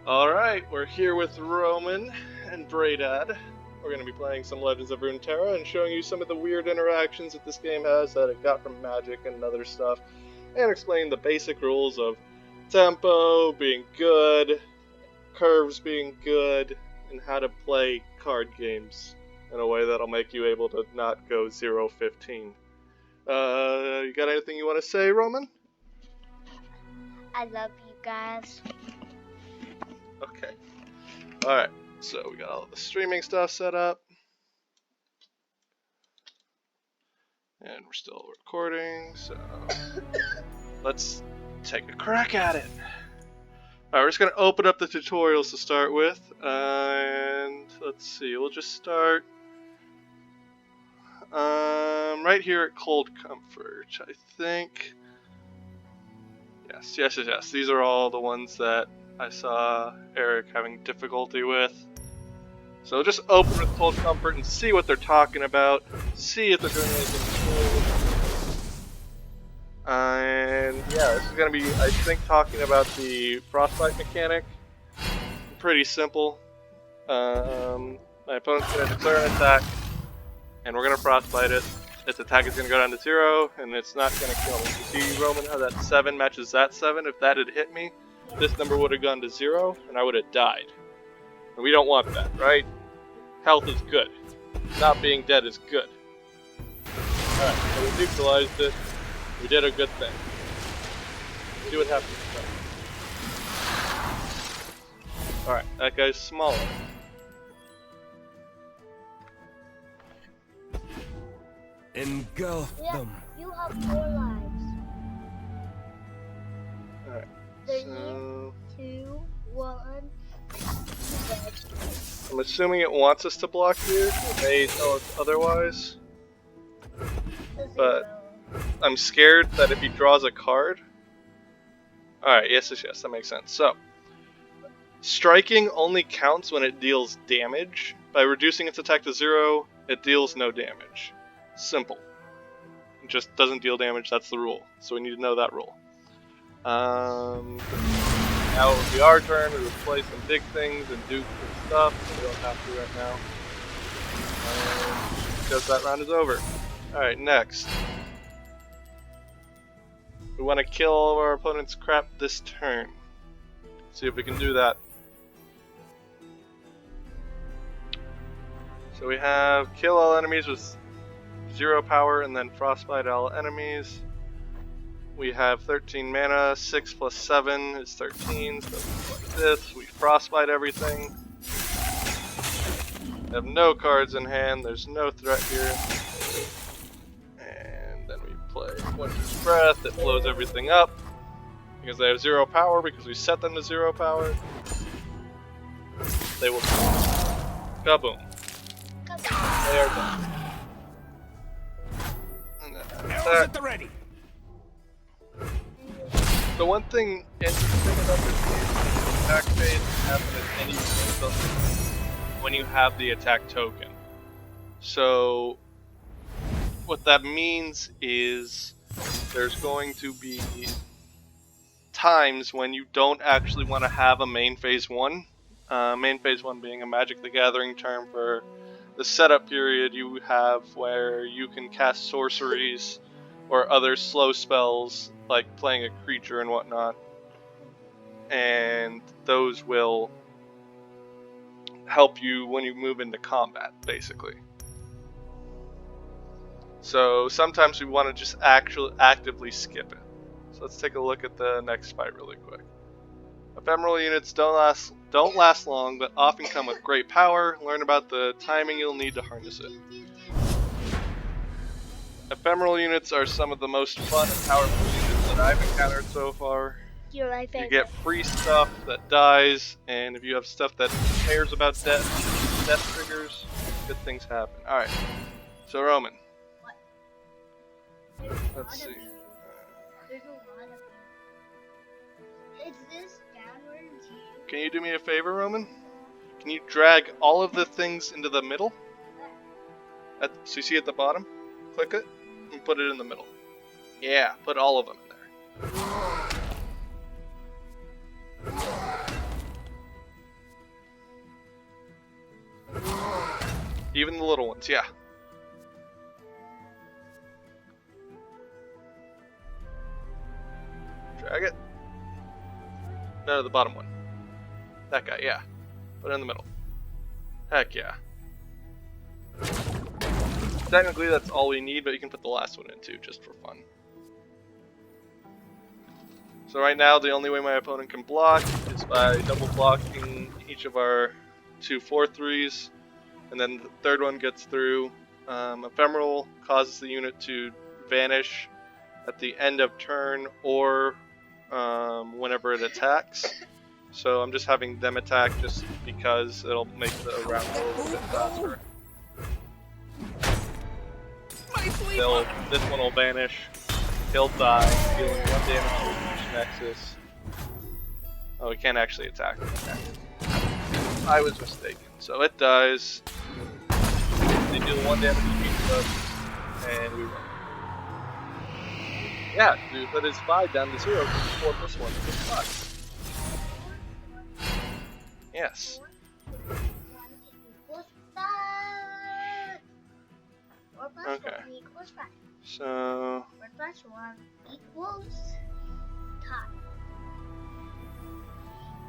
Alright, we're here with Roman and Braydad. We're going to be playing some Legends of Runeterra and showing you some of the weird interactions that this game has that it got from Magic and other stuff, and explain the basic rules of tempo being good, curves being good, and how to play card games in a way that'll make you able to not go 0-15. You got anything you want to say, Roman? I love you guys. Okay. Alright, so we got all the streaming stuff set up. And we're still recording, so let's take a crack at it. Alright, we're just going to open up the tutorials to start with, and let's see, we'll just start right here at Cold Comfort, I think. Yes. These are all the ones that I saw Eric having difficulty with. So just open with Cold Comfort and see what they're talking about. See if they're doing anything cool. And yeah, this is going to be, I think, talking about the Frostbite mechanic. Pretty simple. My opponent's going to declare an attack, and we're going to Frostbite it. Its attack is going to go down to 0, and it's not going to kill me. You see, Roman, how that 7 matches that 7? If that had hit me, this number would have gone to 0, and I would have died. And we don't want that, right? Health is good. Not being dead is good. Alright, so we neutralized it. We did a good thing. Let's see what happens next. Alright, that guy's smaller. Engulf them. You have 4 lives. Alright, 3, so 2, 1. I'm assuming it wants us to block here. It may tell us otherwise. But I'm scared that if he draws a card... Alright, yes, that makes sense. So, striking only counts when it deals damage. By reducing its attack to 0, it deals no damage. Simple. It just doesn't deal damage, that's the rule. So we need to know that rule. Now it will be our turn, we will play some big things and do good stuff, but we don't have to right now. Because that round is over. Alright, next. We want to kill all of our opponent's crap this turn. See if we can do that. So we have kill all enemies with 0 power and then frostbite all enemies. We have 13 mana, 6 plus 7 is 13, so like this. We frostbite everything. We have no cards in hand, there's no threat here. And then we play Winter's Breath, that blows everything up. Because they have 0 power, because we set them to 0 power. They will kaboom. They are done. Arrows at the ready. The one thing interesting about this game is the attack phase can happen at any point when you have the attack token. So what that means is there's going to be times when you don't actually want to have a main phase 1. Main phase 1 being a Magic the Gathering term for the setup period you have where you can cast sorceries or other slow spells like playing a creature and whatnot, and those will help you when you move into combat, basically. So sometimes we want to just actively skip it. So let's take a look at the next fight really quick. Ephemeral units don't last long, but often come with great power. Learn about the timing you'll need to harness it. Ephemeral units are some of the most fun and powerful units that I've encountered so far. You're my favorite. You get free stuff that dies, and if you have stuff that cares about death triggers, good things happen. Alright, so Roman. Let's see. There's a lot of them. Is this downward G? Can you do me a favor, Roman? Can you drag all of the things into the middle? So you see at the bottom? Click it, and put it in the middle. Yeah, put all of them in there. Even the little ones, yeah. Drag it. No, the bottom one. That guy, yeah. Put it in the middle. Heck yeah. Technically that's all we need, but you can put the last one in too, just for fun. So right now the only way my opponent can block is by double blocking each of our 2 4/3s, and then the third one gets through. Ephemeral causes the unit to vanish at the end of turn or whenever it attacks. So I'm just having them attack just because it'll make the round go a little bit faster. This one will vanish. He'll die, dealing 1 damage to each nexus. Oh, we can't actually attack. Okay. I was mistaken. So it dies. They deal 1 damage to each of us, and we win. Yeah, dude, that is 5 down to 0 before this one. It's 5. Yes. 4 plus Okay. 1 equals 5. So 4 plus 1 equals tie.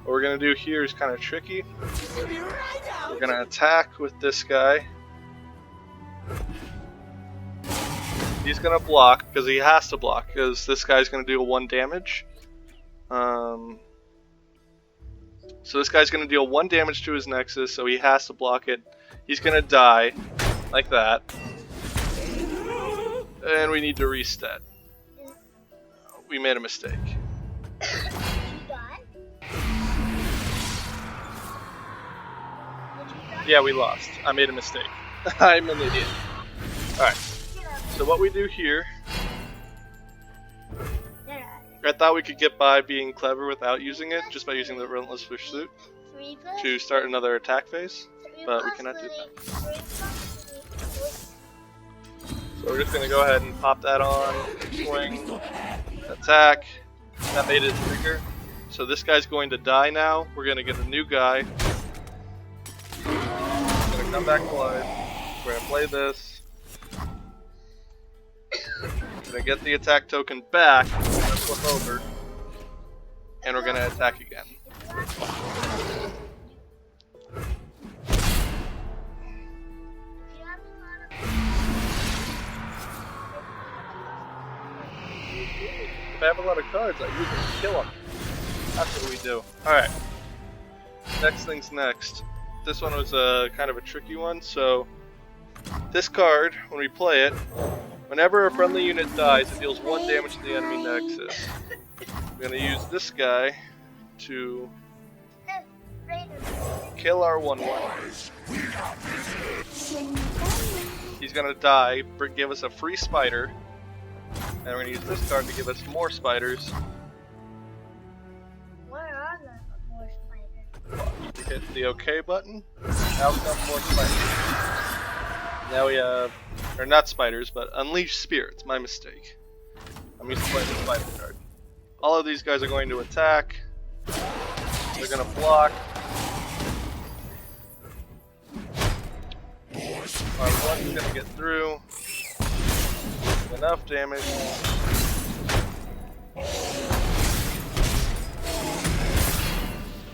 what we're gonna do here is kind of tricky. We're gonna attack with this guy. He's gonna block because he has to block because this guy's gonna deal 1 damage. So this guy's gonna deal 1 damage to his nexus, so he has to block it. He's gonna die like that, and we need to reset. We made a mistake. Did you die? Yeah, we lost. I made a mistake. I'm an idiot. Alright, so what we do here, I thought we could get by being clever without using it, just by using the Relentless Pursuit 3 plus to start another attack phase, 3 but we plus cannot do 3 that. 3 plus 3 equals So we're just going to go ahead and pop that on, swing, attack. That made it trigger. So this guy's going to die now. We're going to get a new guy. We're going to come back alive. We're going to play this. We're going to get the attack token back. We're going to flip over. And we're going to attack again. If I have a lot of cards, I use them to kill them. That's what we do. Alright. Next thing's next. This one was kind of a tricky one, so this card, when we play it, whenever a friendly unit dies, it deals 1 damage to the enemy nexus. We're going to use this guy to kill our 1/1. He's going to die, give us a free spider, and we're going to use this card to give us more spiders. Where are the more spiders? You hit the OK button, now come more spiders. Now we have, or not spiders, but unleash spirits, my mistake. I'm used to playing the spider card. All of these guys are going to attack. They're going to block. Our one's going to get through. Enough damage.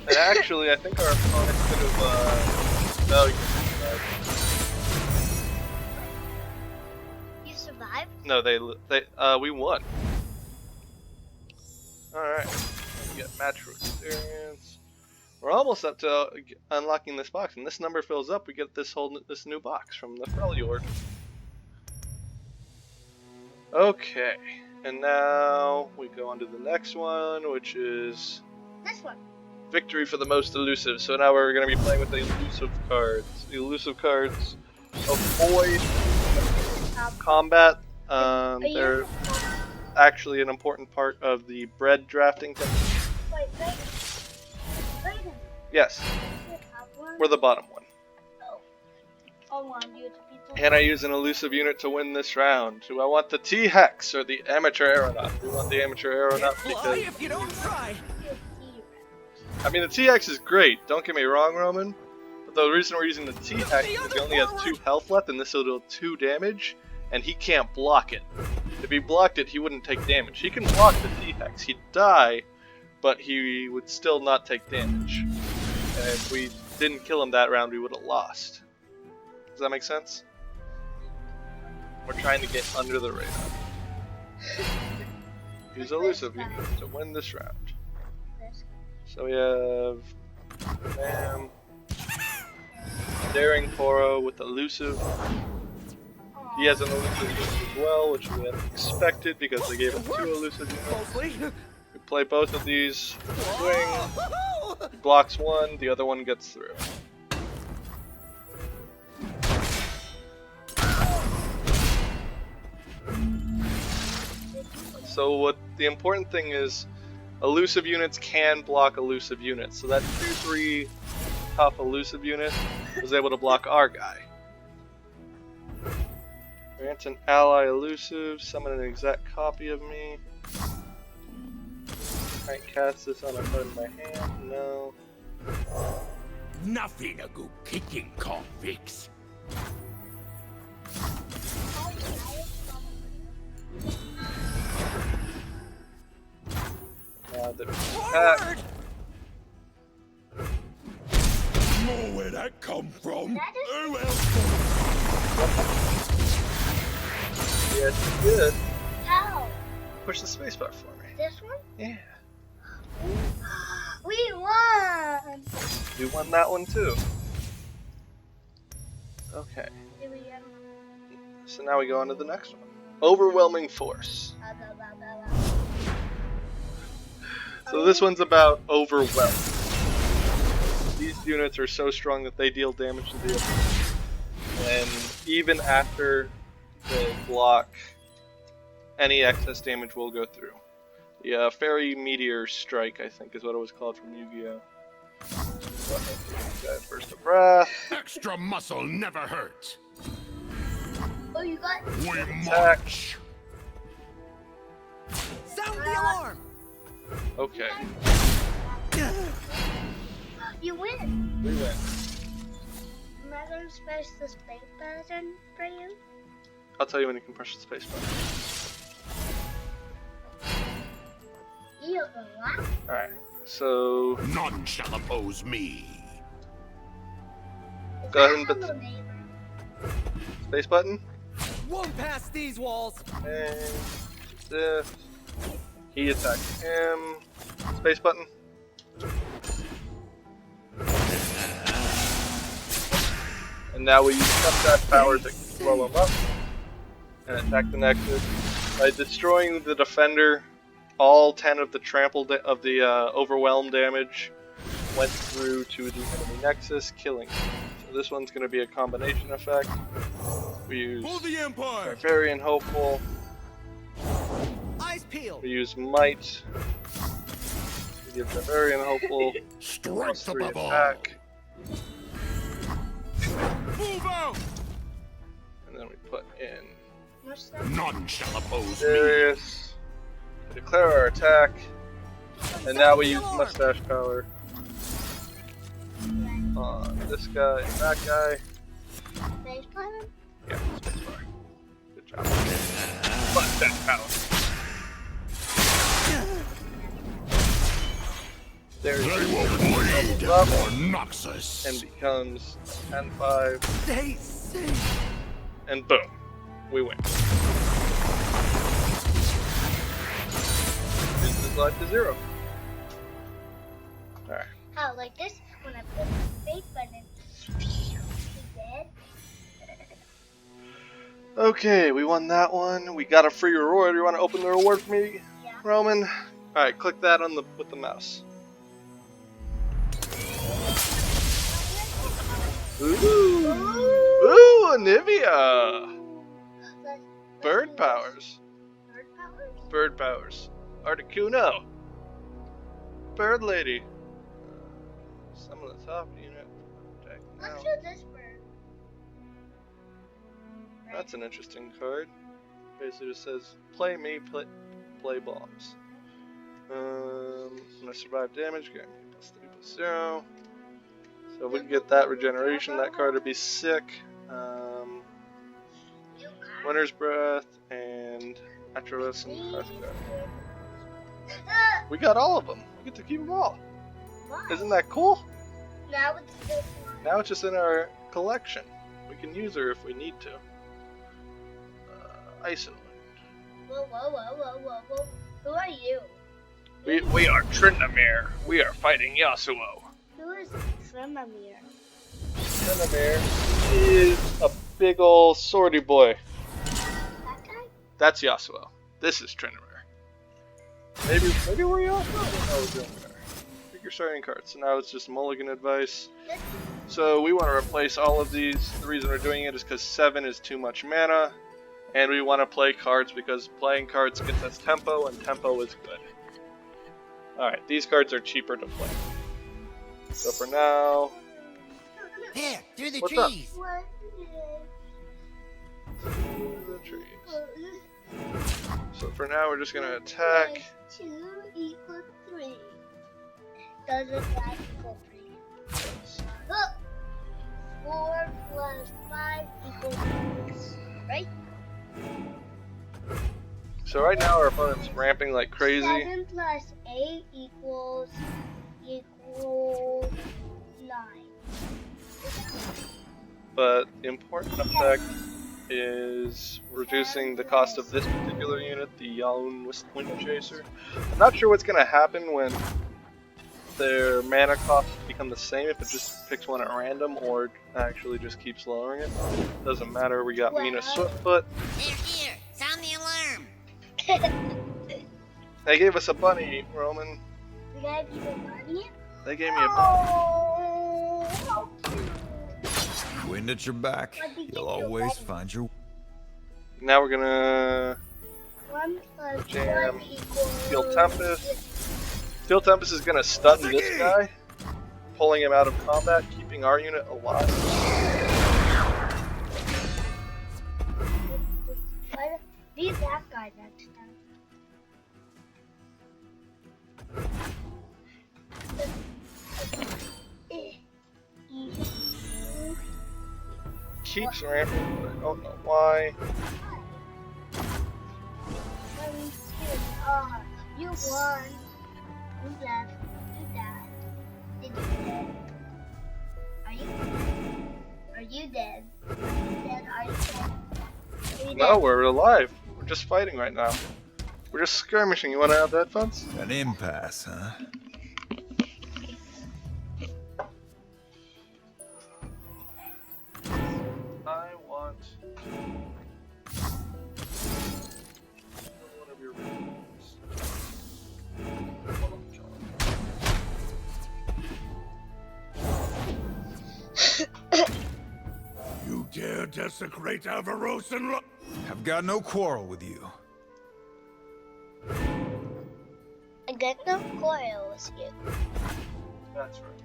And actually, I think our opponent could have, no, he You survived? no, we won. Alright, we get match experience. We're almost up to unlocking this box, and this number fills up, we get this new box from the Freljord. Okay, and now we go on to the next one, which is This one. victory for the most elusive. So now we're going to be playing with the elusive cards. The elusive cards avoid combat. They're actually an important part of the bread drafting technique. Wait. Yes, we're the bottom one. I want you to be the Can I use an elusive unit to win this round? Do I want the T-Hex or the Amateur Aeronaut? We want the Amateur Aeronaut Fly because, if you don't try. I mean, the T-Hex is great, don't get me wrong, Roman, but But the reason we're using the T-Hex is he only has 2 health left, and this will do 2 damage, and he can't block it. If he blocked it, he wouldn't take damage. He can block the T-Hex. He'd die, but he would still not take damage. And if we didn't kill him that round, we would have lost. Does that make sense? We're trying to get under the radar. Use elusive units to win this round. So we have Bam, Daring Poro with elusive. He has an elusive unit as well, which we had expected because they gave him 2 elusive units. We play both of these. Swing. He blocks one, the other one gets through. So what the important thing is, elusive units can block elusive units. So that 2-3 tough elusive unit was able to block our guy. Grant an ally elusive, summon an exact copy of me. Can I cast this on a card in my hand? No. Nothing a good kicking can't fix. Now the attack. Know where that come from? Who else? Yes, good. How? Push the spacebar for me. This one? Yeah. We won! We won that one too. Okay. Did we get So now we go on to the next one. Overwhelming Force. So this one's about overwhelm. These units are so strong that they deal damage to the opponent. And even after they block, any excess damage will go through. The Fairy Meteor Strike, I think, is what it was called from Yu-Gi-Oh! Burst of Wrath. Extra muscle never hurts. Oh, you got We Attack. march. Sound the alarm! Okay, You win! we win. Am I gonna space the space button for you? I'll tell you when you can push the space button. You have a lot. Alright, so None shall oppose me. Go ahead and put the- Hello, neighbor. space button. Won't pass these walls! And this. He attacks him. Space button. And now we use subdash power to blow him up and attack the Nexus. By destroying the defender, all 10 of the overwhelm damage went through to the enemy Nexus, killing him. So this one's going to be a combination effect. We use For the Empire! Barbarian Hopeful. Eyes peeled! We use Might. We give Barbarian Hopeful Strength +3 above all! attack. Move out! And then we put in What's that? None shall oppose me. Darius. We declare our attack. And now we use Mustache Power on this guy and that guy. Space button? Yeah, spacebar. Good job. Mustache Power. Darius They will bleed doubles up for Noxus. and becomes 10-5. Stay safe! And boom, we win. Reduce his life to 0. Alright. How, like this? When I put the space button, he's dead? Okay, we won that one. We got a free reward. You want to open the reward for me, Yeah. Roman? Alright, click that on with the mouse. Ooh! Ooh, Anivia! Bird powers. Bird powers? Bird powers. Articuno. Bird lady. Some of the top unit. Attack now. Let's do this bird. That's an interesting card. Basically just says, play me, play bombs. When I survive damage, guarantee +3/+0. So if we can get that regeneration, that card would be sick. Winter's Breath and Naturalism. We got all of them. We get to keep them all. Isn't that cool? Now it's this one. Now it's just in our collection. We can use her if we need to. Ice and Wind. Whoa. Who are you? We are Tryndamere. We are fighting Yasuo. Who is Tremamir? Tryndamere is a big ol' swordy boy. That guy? That's Yasuo. This is Tryndamere. Maybe we're Yasuo? No, we're doing better. Pick your starting card. So now it's just mulligan advice. So we want to replace all of these. The reason we're doing it is because 7 is too much mana. And we want to play cards because playing cards gets us tempo, and tempo is good. Alright, these cards are cheaper to play. So for now... Here, through the What's up? trees. What Through the trees. So for now we're just going to attack. 2 equals 3. Doesn't that equal 3? Look! 4 plus 5 equals 6. Right? So right now our opponent's ramping like crazy. 7 plus 8 equals 9. But the important effect is reducing the cost of this particular unit, the Yalun Window Chaser. I'm not sure what's going to happen when their mana costs become the same, if it just picks one at random or actually just keeps lowering it. Doesn't matter, we got Mina Swiftfoot. Here, sound the alarm. They gave us a bunny, Roman. We gotta be the bunny? They gave me a bunny. Oh, how cute. Wind at your back, What did you you'll do, always buddy? find your... Now we're gonna 1 plus Jam. 1 equals... Steel Tempest. Steel Tempest is gonna stun this guy, pulling him out of combat, keeping our unit alive. Be that guy next time. Keeps ramping, but I don't know why. You won. You left. You died. Did you dead? Are you dead? Are you dead? Are you dead? Are you dead? Are you No, dead? we're alive. We're just fighting right now. We're just skirmishing. You wanna have headphones? An impasse, huh? I want one of your rooms. You dare desecrate Avaros and I've got no quarrel with you. I got no quarrel with you. That's right.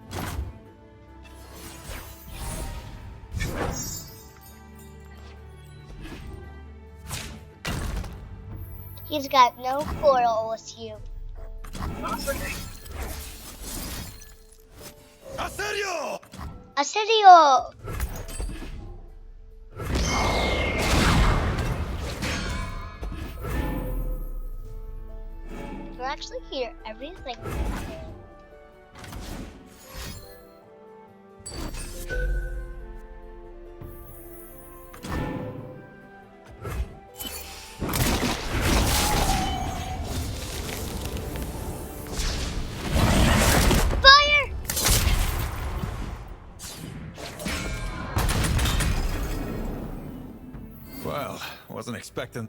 He's got no quarrel with you. Aserio! Asedio! You actually hear everything. Fire! Well, wasn't expecting...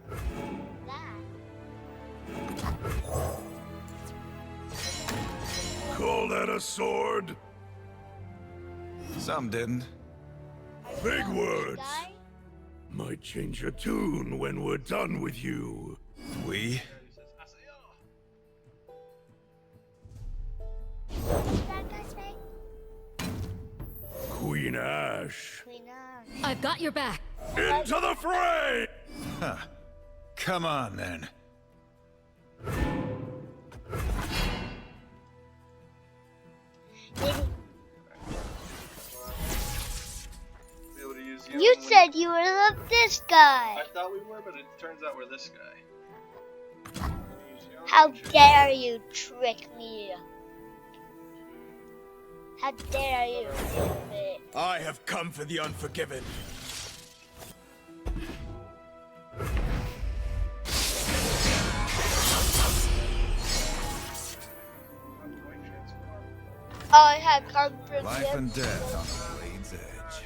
Call that a sword? Some didn't. Big words. Guy? Might change your tune when we're done with you. We? What did that guy say? Queen Ash. Queen Anne. I've got your back. Into the fray! Huh. Come on, then. Maybe. You said you were this guy. I thought we were, but it turns out we're this guy. How dare you trick me? How dare you trick me? I have come for the unforgiven. I have come for Life you. and death on the blade's edge.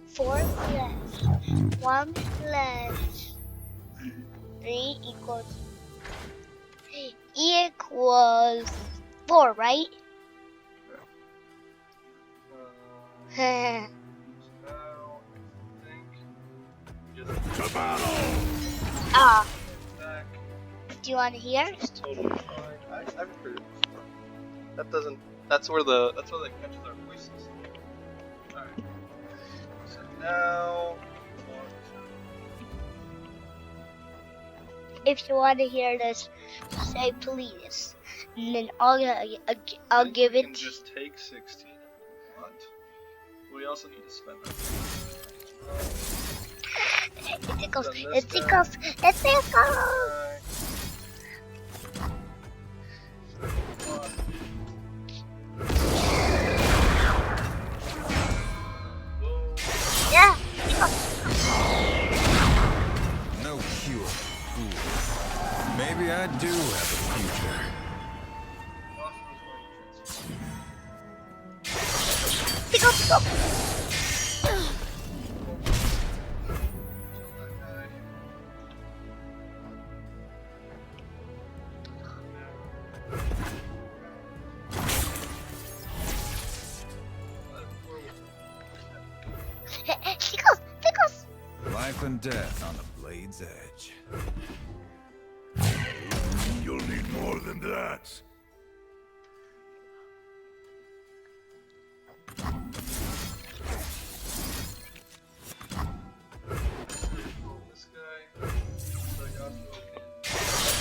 Four plus one plus three equals 4, right? Now, I think just Ah, back. do you want to hear? It's totally fine. I've heard it before. That doesn't. That's where that catches our voices. Alright. So now. If you want to hear this, say please, and then I'll give We can it. just take 16 if we want. We also need to spend that. It tickles. Done this It tickles. It tickles. Yeah. No cure. Fool. Maybe I do have a future. Tickle. Tickle. Tickles. Tickles. Life and death on the blade's edge. You'll need more than that. This guy. So Yasuo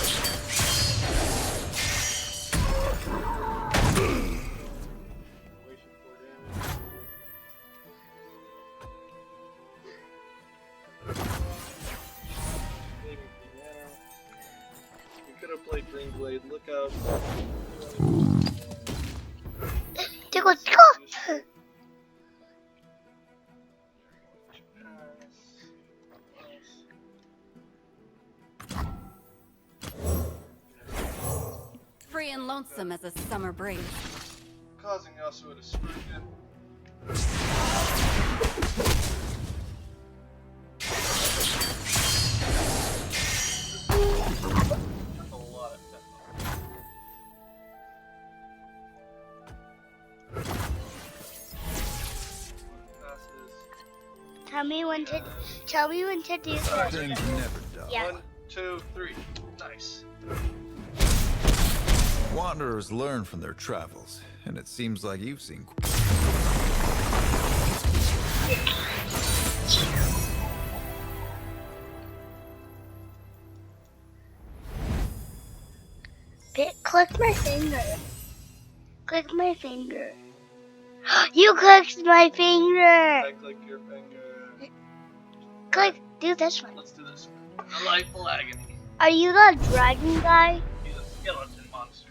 we could have played Green Blade. Look out. Tickle. Tickle. Free and lonesome as a summer breeze. Causing Yasuo to sprint in. That's a lot of tempo. Passes. Tell me when to do this. Things never die. Yeah. 1, 2, 3. Nice. Wanderers learn from their travels, and it seems like you've seen. Click my finger. Click my finger. You clicked my finger. I click your finger. Click. Do this one. Let's do this one. Delightful agony. Are you the dragon guy? He's a skeleton monster.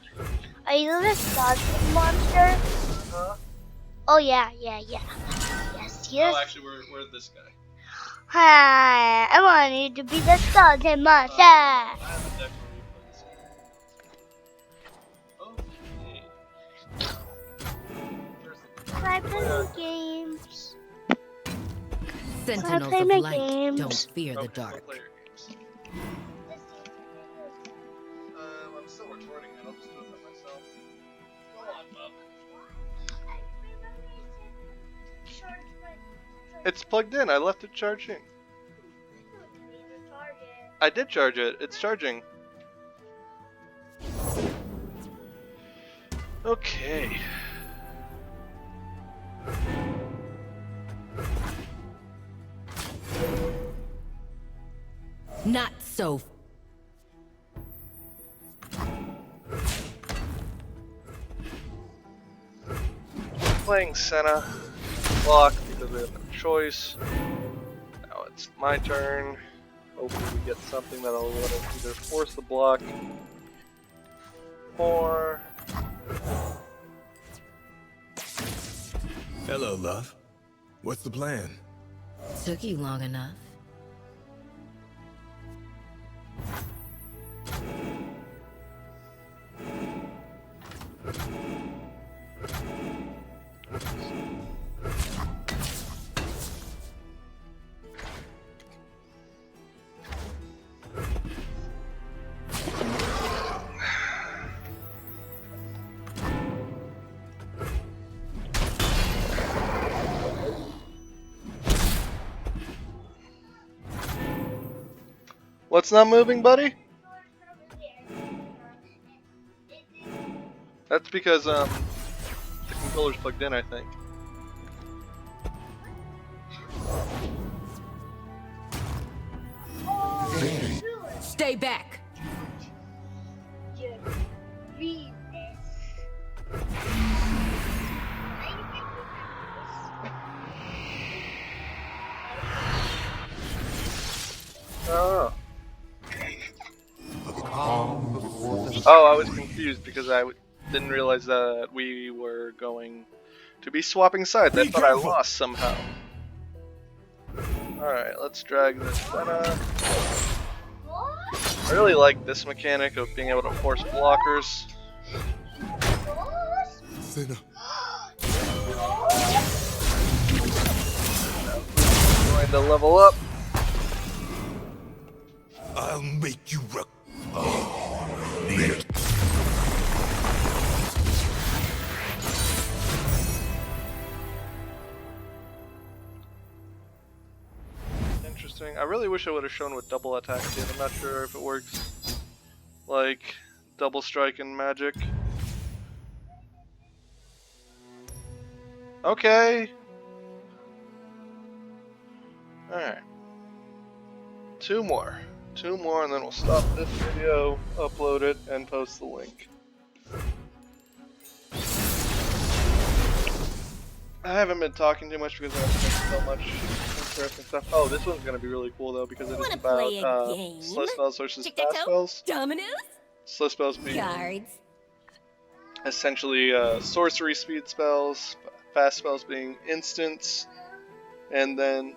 Are you the skeleton monster? Huh? Oh yeah. Yes. Oh, actually, we're this guy. Hi. I want you to be the skeleton monster. I have a deck where we play this. Okay. Try playing games. Sentinels play of my light games. don't fear the Okay, we'll dark. play your games. I'm still recording it. I'll just do it by myself. Go on, Bob. It's plugged in. I left it charging. I did charge it. It's charging. Okay. Not so. Playing Senna. Block because we have no choice. Now it's my turn. Hopefully we get something that'll let us either force the block or... Hello, love. What's the plan? Took you long enough. What's not moving, buddy? That's because the controller's plugged in, I think. Stay back. Just read this. Oh. Oh, I was confused because I didn't realize that we were going to be swapping sides. I thought I lost somehow. Alright, let's drag this Senna. I really like this mechanic of being able to force blockers. Senna. Going to level up. I'll make you rock. Interesting. I really wish I would have shown what double attack did. I'm not sure if it works like double strike and magic. Okay. Alright. Two more, and then we'll stop this video, upload it, and post the link. I haven't been talking too much because I've been so much interesting stuff. Oh, this one's gonna be really cool though because it is Wanna about play a game? slow spells versus fast Tic-tac-toe? spells. Dominoes? Slow spells being Cards. essentially sorcery speed spells, fast spells being instants, and then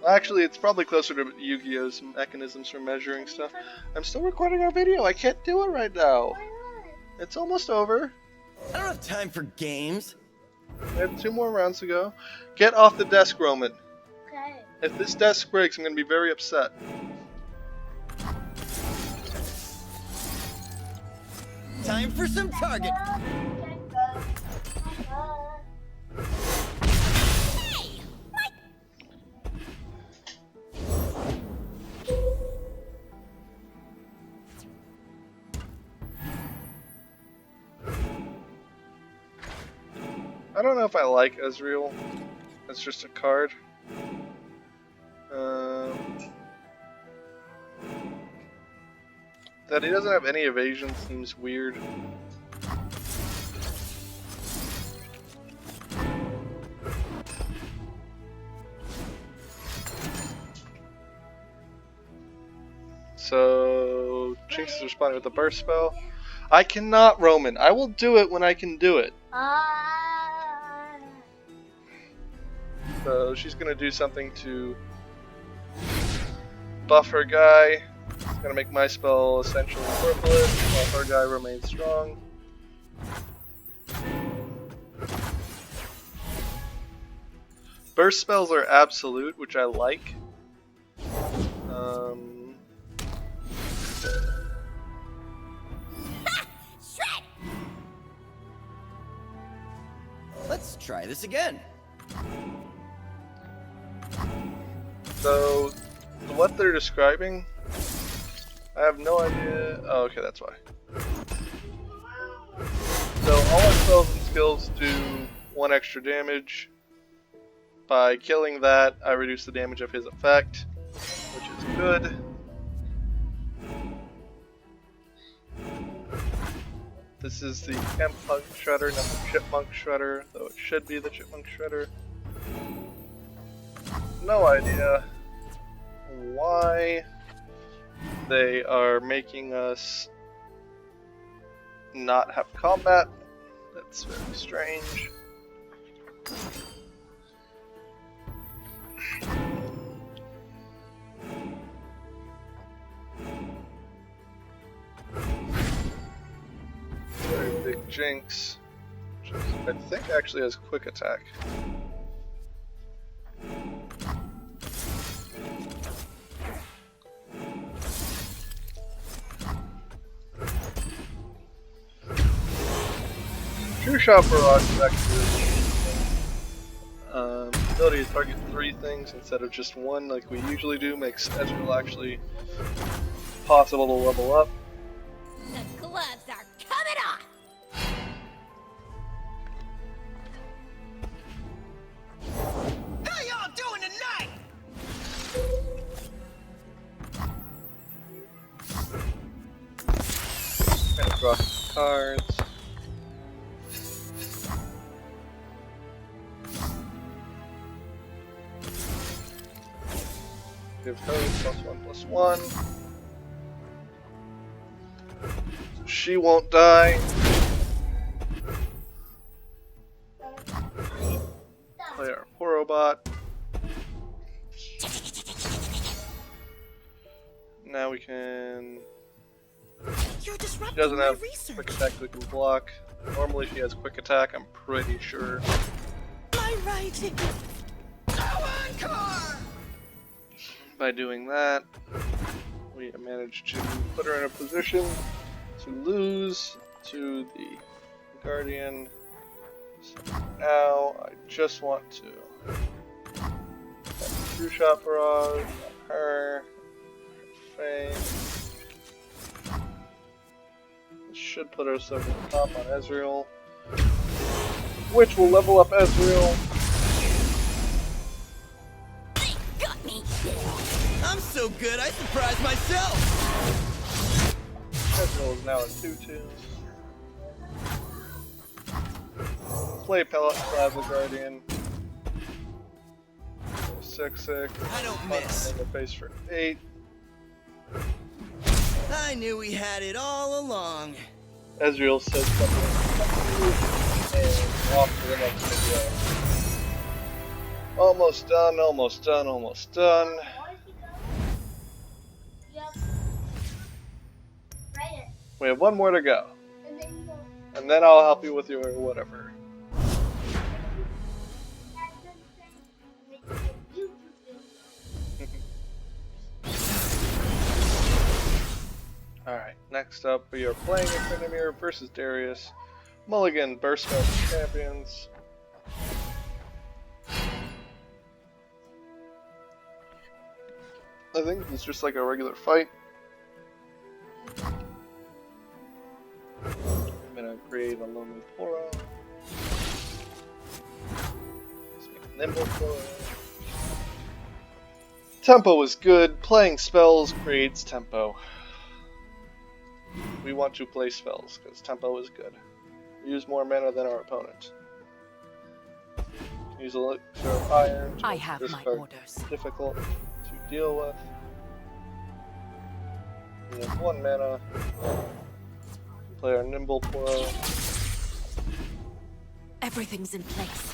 actually, it's probably closer to Yu-Gi-Oh's mechanisms for measuring stuff. I'm still recording our video. I can't do it right now. It's almost over. I don't have time for games. We have 2 more rounds to go. Get off the desk, Roman. Okay. If this desk breaks, I'm going to be very upset. Time for some target. I don't know if I like Ezreal. It's just a card. That he doesn't have any evasion seems weird. So Jinx is responding with a burst spell. I cannot, Roman. I will do it when I can do it. So she's gonna do something to buff her guy. It's gonna make my spell essentially worthless while her guy remains strong. Burst spells are absolute, which I like. Let's try this again. So, what they're describing, I have no idea. Oh, okay, that's why. So, all our spells and skills do 1 extra damage. By killing that, I reduce the damage of his effect, which is good. This is the Chipmunk Shredder, not the Chipmunk Shredder, though it should be the Chipmunk Shredder. No idea why they are making us not have combat. That's very strange. Very big Jinx, which I think actually has quick attack. True Shot Barrage is actually ability to target 3 things instead of just 1 like we usually do makes Ezreal actually possible to level up. The gloves are coming off. How y'all doing tonight? Gonna draw some cards. Give her +1/+1. So she won't die. Play our Porobot. Now we can. You're She disrupting doesn't my have research. quick attack we can block. Normally she has quick attack, I'm pretty sure. My writing. Go on, car. By doing that, we managed to put her in a position to lose to the Guardian. So now I just want to have True Shot Barrage on her face. This should put us over the top on Ezreal, which will level up Ezreal. Got me. I'm so good, I surprised myself. Ezreal is now at 2-2. Play Plasma Guardian. 6-6. I don't Punch miss. in the face for 8. I knew we had it all along. Ezreal said something and off to the next video. Almost done, almost done, almost done. Yep. Write it. We have 1 more to go. And then you go. And then I'll help you with your whatever. Alright, next up we are playing Infinimir versus Darius. Mulligan, Burst Mode champions. I think it's just like a regular fight. I'm gonna create a Lonely Poro. Let's make a Nimble Poro. Tempo is good. Playing spells creates tempo. We want to play spells because tempo is good. Use more mana than our opponent. Use Elixir of Iron to I make have this my card orders. difficult to deal with. We have 1 mana. Play our Nimble Poro. Everything's in place.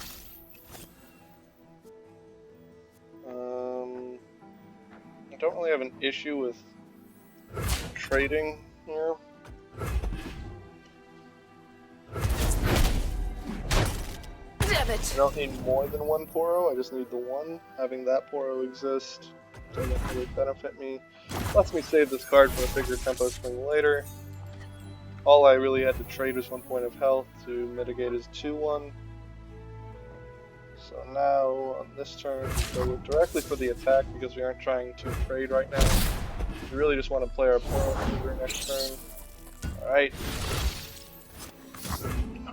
I don't really have an issue with trading here. Damn I it! don't need more than 1 Poro, I just need the 1. Having that Poro exist doesn't really benefit me. Lets me save this card for a bigger tempo swing later. All I really had to trade was 1 point of health to mitigate his 2-1. So now, on this turn, we go directly for the attack because we aren't trying to trade right now. We really just want to play our Poro for next turn. Alright.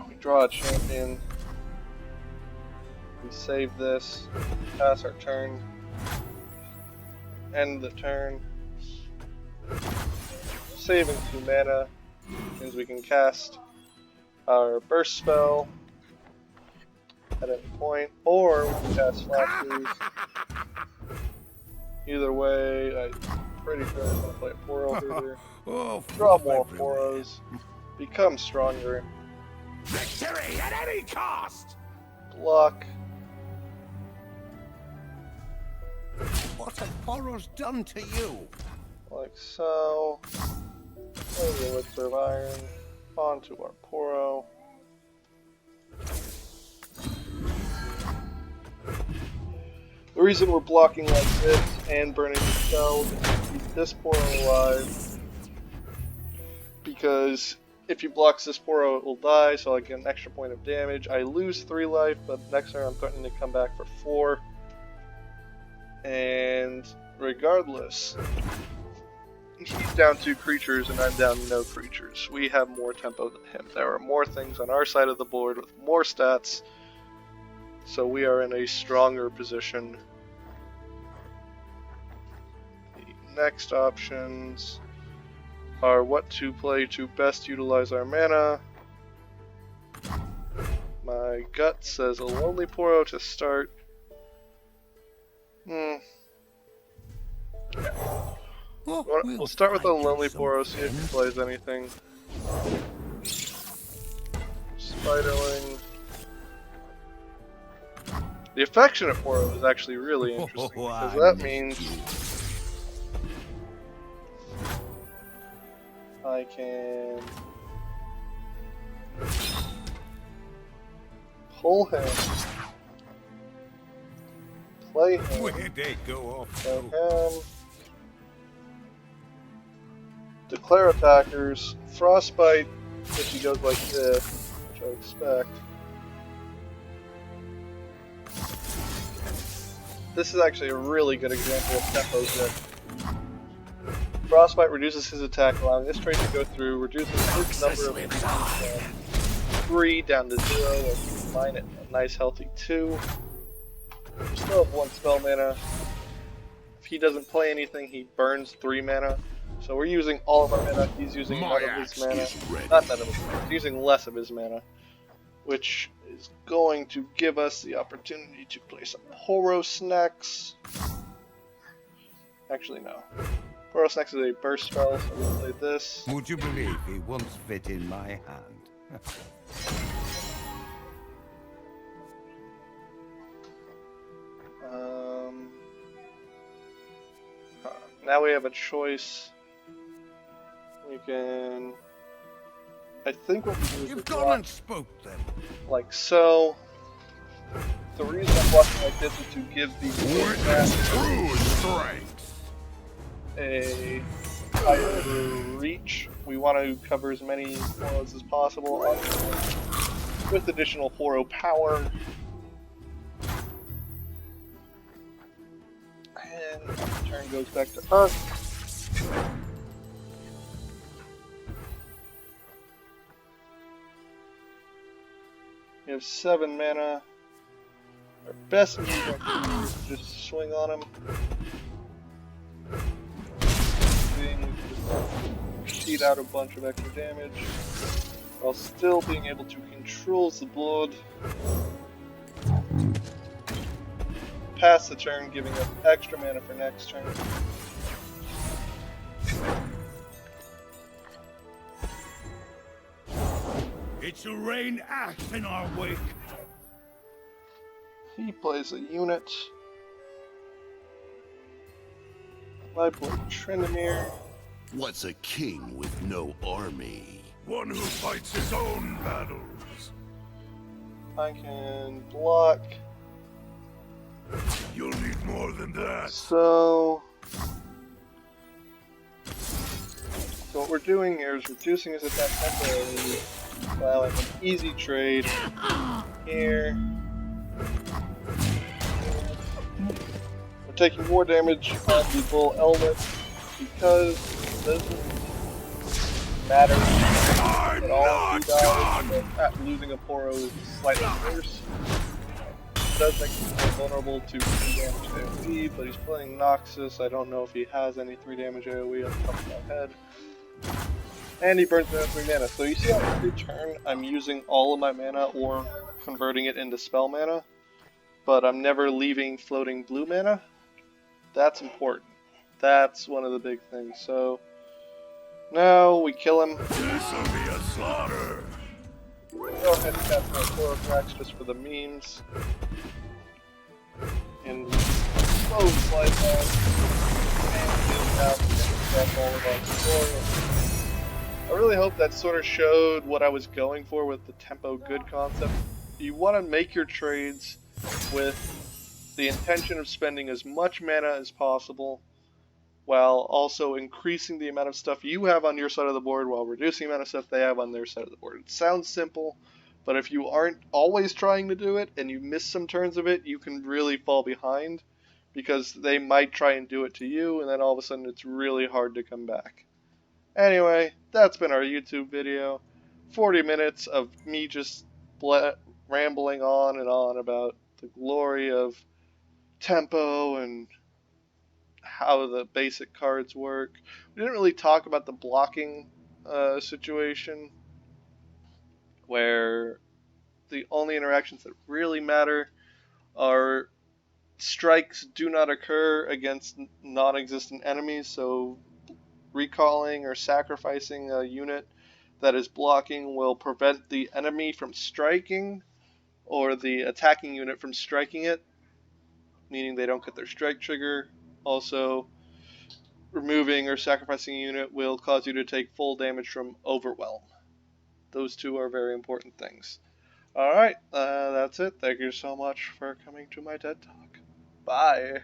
We draw a champion. We save this, pass our turn, end the turn. Saving 2 mana means we can cast our burst spell at any point, or we can cast flashes. Either way, I'm pretty sure I'm going to play a 4 here. Oh, Draw more 4s, become stronger, Victory at any cost! block. What have Boros done to you? Like so. Play the Elixir of Iron onto our Poro. The reason we're blocking like this and burning the spells is to keep this Poro alive. Because if he blocks this Poro, it will die, so I get an extra point of damage. I lose 3 life, but next turn I'm threatening to come back for 4. And regardless, he's down 2 creatures and I'm down no creatures. We have more tempo than him. There are more things on our side of the board with more stats, so we are in a stronger position. The next options are what to play to best utilize our mana. My gut says a Lonely Poro to start. We'll start with a Lonely Poro, see if he plays anything. Spiderling. The Affectionate Poro is actually really interesting, because that means I can pull him, play him, Where'd they go off? play him, declare attackers, Frostbite if he goes like this, which I expect. This is actually a really good example of tempo shift. Frostbite reduces his attack, allowing this trait to go through, reduces his number of attacks from 3 down to 0, or mine at a nice healthy 2. We still have 1 spell mana. If he doesn't play anything, he burns 3 mana. So we're using all of our mana, he's using none of his mana. Not none of his mana, he's using less of his mana. Which is going to give us the opportunity to play some Poro Snacks. Actually, no. Poro Snacks is a burst spell, so we'll play this. Would you believe he once fit in my hand? Now we have a choice. We can... I think what we do is You've we gone block and spoke them. like so. The reason I'm blocking like this is to give the True strength. a higher reach. We want to cover as many Poros as possible with additional Poro power. And the turn goes back to us. We have 7 mana. Our best move actually is to just swing on him. Cheat out a bunch of extra damage while still being able to control the blood. Pass the turn, giving us extra mana for next turn. It shall rain ash in our wake. He plays a unit. I play Tryndamere. What's a king with no army? One who fights his own battles. I can block. You'll need more than that. So what we're doing here is reducing his attack temporarily, allowing an easy trade here. We're taking more damage on the Bull Element because it doesn't matter at all if he dies, but losing a Poro is slightly worse. does make him more vulnerable to 3 damage AoE, but he's playing Noxus. I don't know if he has any 3 damage AoE off the top of my head. And he burns down 3 mana. So you see how every turn I'm using all of my mana or converting it into spell mana, but I'm never leaving floating blue mana? That's important. That's one of the big things. So now we kill him. This'll be a slaughter. Go ahead and cast my Thorax just for the memes. And close life on. And get out and all of our tutorials. I really hope that sort of showed what I was going for with the tempo good concept. You want to make your trades with the intention of spending as much mana as possible, while also increasing the amount of stuff you have on your side of the board while reducing the amount of stuff they have on their side of the board. It sounds simple, but if you aren't always trying to do it and you miss some turns of it, you can really fall behind because they might try and do it to you, and then all of a sudden it's really hard to come back. Anyway, that's been our YouTube video. 40 minutes of me just rambling on and on about the glory of tempo and how the basic cards work. We didn't really talk about the blocking situation, where the only interactions that really matter are strikes do not occur against non-existent enemies, so recalling or sacrificing a unit that is blocking will prevent the enemy from striking or the attacking unit from striking it, meaning they don't get their strike trigger. Also, removing or sacrificing a unit will cause you to take full damage from overwhelm. Those two are very important things. Alright, that's it. Thank you so much for coming to my TED Talk. Bye.